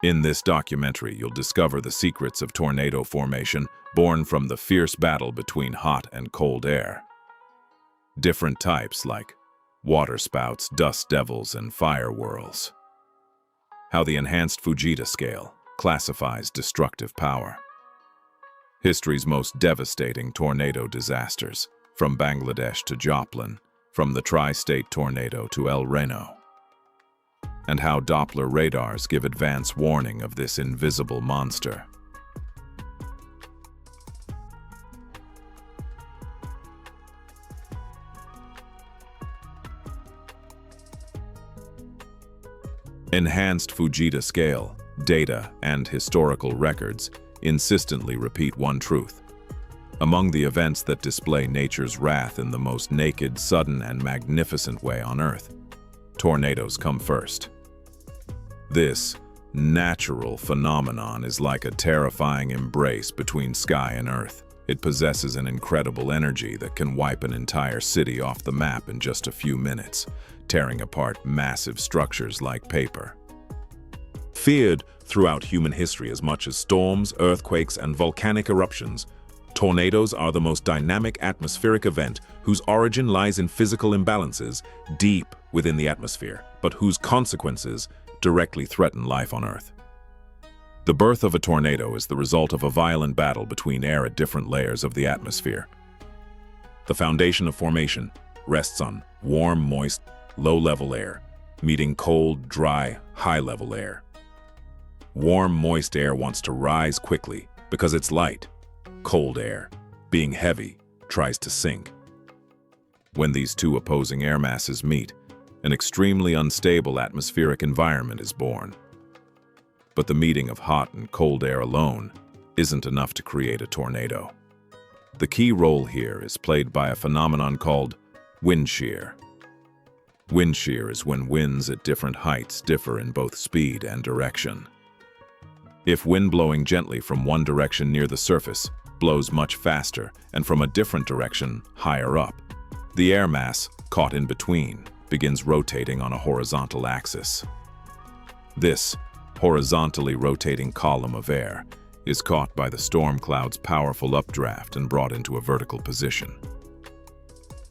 In this documentary, you'll discover the secrets of tornado formation born from the fierce battle between hot and cold air. Different types like waterspouts, dust devils, and fire whirls. How the enhanced Fujita scale classifies destructive power. History's most devastating tornado disasters, from Bangladesh to Joplin, from the tri-state tornado to El Reno. And how Doppler radars give advance warning of this invisible monster. Enhanced Fujita scale, data, and historical records insistently repeat one truth. Among the events that display nature's wrath in the most naked, sudden, and magnificent way on Earth, tornadoes come first. This natural phenomenon is like a terrifying embrace between sky and earth. It possesses an incredible energy that can wipe an entire city off the map in just a few minutes, tearing apart massive structures like paper. Feared throughout human history as much as storms, earthquakes, and volcanic eruptions, tornadoes are the most dynamic atmospheric event whose origin lies in physical imbalances deep within the atmosphere, but whose consequences directly threaten life on Earth. The birth of a tornado is the result of a violent battle between air at different layers of the atmosphere. The foundation of formation rests on warm, moist, low-level air, meeting cold, dry, high-level air. Warm, moist air wants to rise quickly because it's light. Cold air, being heavy, tries to sink. When these two opposing air masses meet, an extremely unstable atmospheric environment is born. But the meeting of hot and cold air alone isn't enough to create a tornado. The key role here is played by a phenomenon called wind shear. Wind shear is when winds at different heights differ in both speed and direction. If wind blowing gently from one direction near the surface blows much faster and from a different direction higher up, the air mass, caught in between, begins rotating on a horizontal axis. This horizontally rotating column of air is caught by the storm cloud's powerful updraft and brought into a vertical position.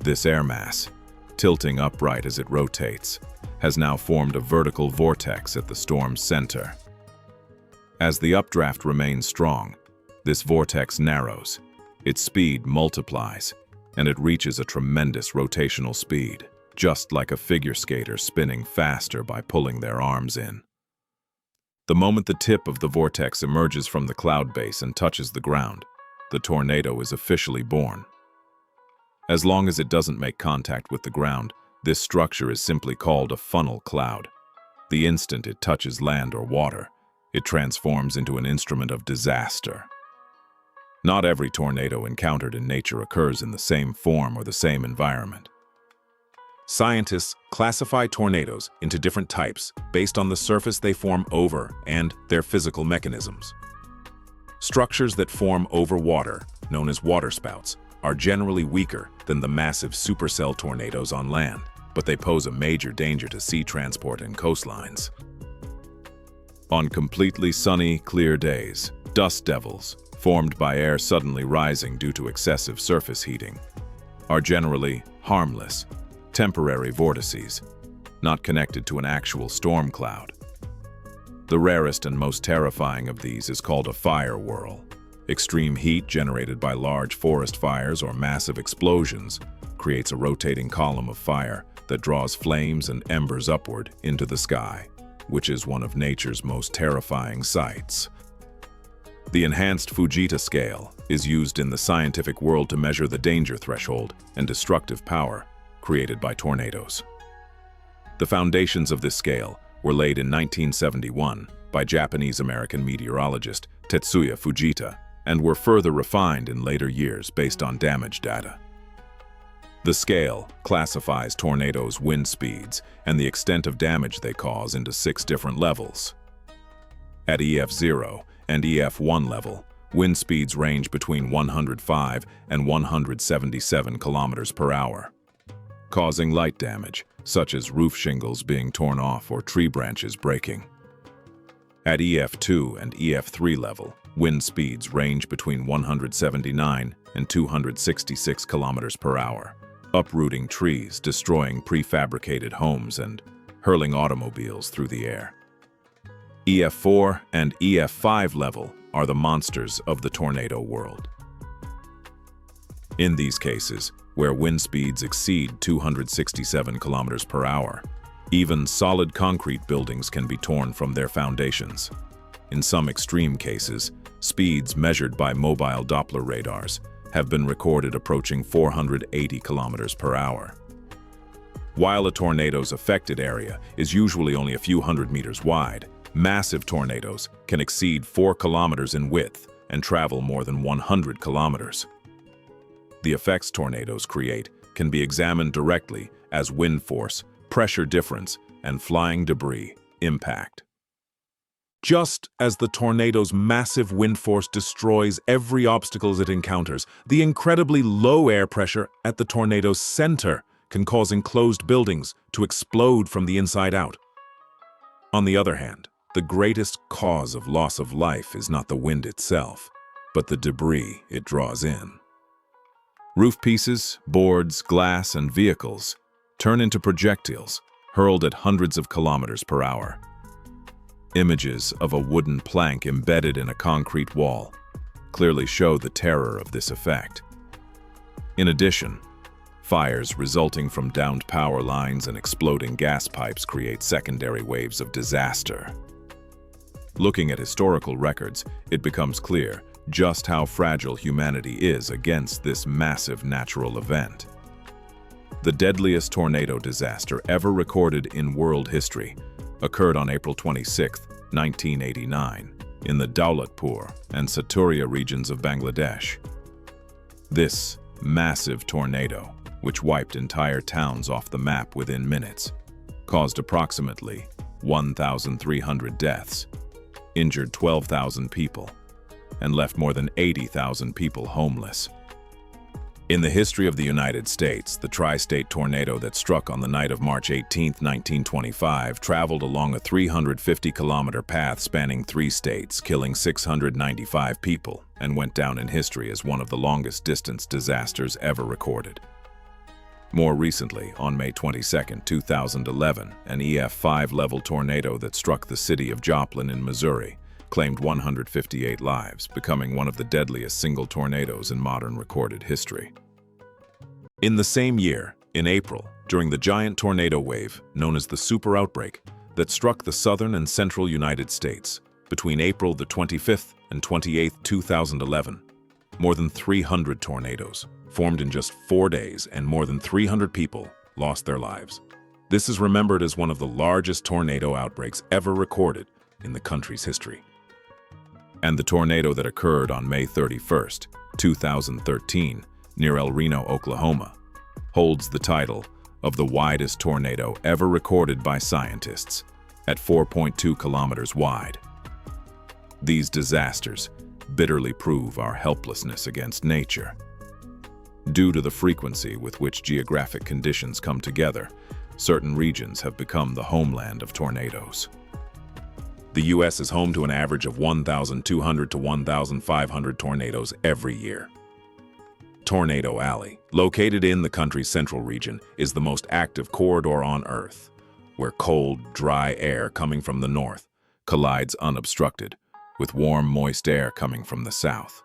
This air mass, tilting upright as it rotates, has now formed a vertical vortex at the storm's center. As the updraft remains strong, this vortex narrows, its speed multiplies, and it reaches a tremendous rotational speed, just like a figure skater spinning faster by pulling their arms in. The moment the tip of the vortex emerges from the cloud base and touches the ground, the tornado is officially born. As long as it doesn't make contact with the ground, this structure is simply called a funnel cloud. The instant it touches land or water, it transforms into an instrument of disaster. Not every tornado encountered in nature occurs in the same form or the same environment. Scientists classify tornadoes into different types based on the surface they form over and their physical mechanisms. Structures that form over water, known as waterspouts, are generally weaker than the massive supercell tornadoes on land, but they pose a major danger to sea transport and coastlines. On completely sunny, clear days, dust devils, formed by air suddenly rising due to excessive surface heating, are generally harmless, temporary vortices, not connected to an actual storm cloud. The rarest and most terrifying of these is called a fire whirl. Extreme heat generated by large forest fires or massive explosions creates a rotating column of fire that draws flames and embers upward into the sky, which is one of nature's most terrifying sights. The enhanced Fujita scale is used in the scientific world to measure the danger threshold and destructive power created by tornadoes. The foundations of this scale were laid in 1971 by Japanese-American meteorologist Tetsuya Fujita and were further refined in later years based on damage data. The scale classifies tornadoes' wind speeds and the extent of damage they cause into 6 different levels. At EF0 and EF1 level, wind speeds range between 105 and 177 kilometers per hour, causing light damage, such as roof shingles being torn off or tree branches breaking. At EF2 and EF3 level, wind speeds range between 179 and 266 kilometers per hour, uprooting trees, destroying prefabricated homes, and hurling automobiles through the air. EF4 and EF5 level are the monsters of the tornado world. In these cases, where wind speeds exceed 267 kilometers per hour, even solid concrete buildings can be torn from their foundations. In some extreme cases, speeds measured by mobile Doppler radars have been recorded approaching 480 kilometers per hour. While a tornado's affected area is usually only a few hundred meters wide, massive tornadoes can exceed 4 kilometers in width and travel more than 100 kilometers. The effects tornadoes create can be examined directly as wind force, pressure difference, and flying debris impact. Just as the tornado's massive wind force destroys every obstacle it encounters, the incredibly low air pressure at the tornado's center can cause enclosed buildings to explode from the inside out. On the other hand, the greatest cause of loss of life is not the wind itself, but the debris it draws in. Roof pieces, boards, glass, and vehicles turn into projectiles hurled at hundreds of kilometers per hour. Images of a wooden plank embedded in a concrete wall clearly show the terror of this effect. In addition, fires resulting from downed power lines and exploding gas pipes create secondary waves of disaster. Looking at historical records, it becomes clear just how fragile humanity is against this massive natural event. The deadliest tornado disaster ever recorded in world history occurred on April 26, 1989, in the Daulatpur and Saturia regions of Bangladesh. This massive tornado, which wiped entire towns off the map within minutes, caused approximately 1,300 deaths, injured 12,000 people, and left more than 80,000 people homeless. In the history of the United States, the tri-state tornado that struck on the night of March 18, 1925, traveled along a 350-kilometer path spanning 3 states, killing 695 people, and went down in history as one of the longest-distance disasters ever recorded. More recently, on May 22, 2011, an EF5-level tornado that struck the city of Joplin in Missouri claimed 158 lives, becoming one of the deadliest single tornadoes in modern recorded history. In the same year, in April, during the giant tornado wave known as the Super Outbreak that struck the southern and central United States between April the 25th and 28th, 2011, more than 300 tornadoes formed in just 4 days and more than 300 people lost their lives. This is remembered as one of the largest tornado outbreaks ever recorded in the country's history. And the tornado that occurred on May 31st, 2013, near Reno, Oklahoma, holds the title of the widest tornado ever recorded by scientists, at 4.2 kilometers wide. These disasters bitterly prove our helplessness against nature. Due to the frequency with which geographic conditions come together, certain regions have become the homeland of tornadoes. The U.S. is home to an average of 1,200 to 1,500 tornadoes every year. Tornado Alley, located in the country's central region, is the most active corridor on Earth, where cold, dry air coming from the north collides unobstructed with warm, moist air coming from the south.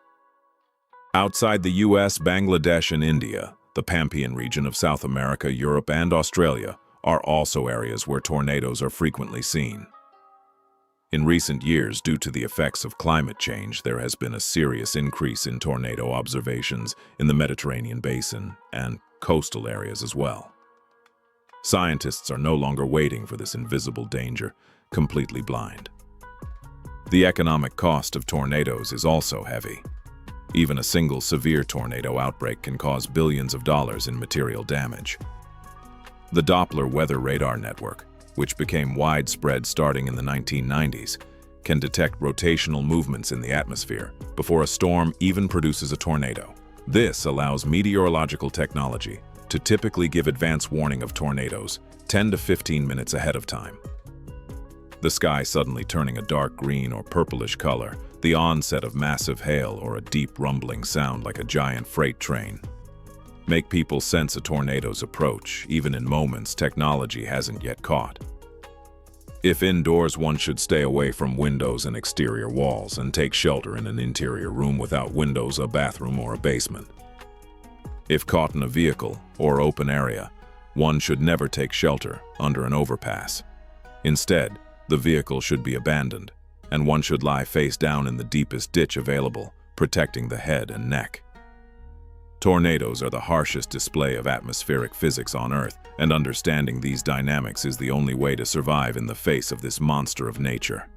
Outside the U.S., Bangladesh, and India, the Pampean region of South America, Europe, and Australia are also areas where tornadoes are frequently seen. In recent years, due to the effects of climate change, there has been a serious increase in tornado observations in the Mediterranean basin and coastal areas as well. Scientists are no longer waiting for this invisible danger, completely blind. The economic cost of tornadoes is also heavy. Even a single severe tornado outbreak can cause billions of dollars in material damage. The Doppler weather radar network, which became widespread starting in the 1990s, can detect rotational movements in the atmosphere before a storm even produces a tornado. This allows meteorological technology to typically give advance warning of tornadoes 10 to 15 minutes ahead of time. the sky suddenly turning a dark green or purplish color, the onset of massive hail, or a deep rumbling sound like a giant freight train. Make people sense a tornado's approach, even in moments technology hasn't yet caught. If indoors, one should stay away from windows and exterior walls and take shelter in an interior room without windows, a bathroom, or a basement. If caught in a vehicle or open area, one should never take shelter under an overpass. Instead, the vehicle should be abandoned, and one should lie face down in the deepest ditch available, protecting the head and neck. Tornadoes are the harshest display of atmospheric physics on Earth, and understanding these dynamics is the only way to survive in the face of this monster of nature.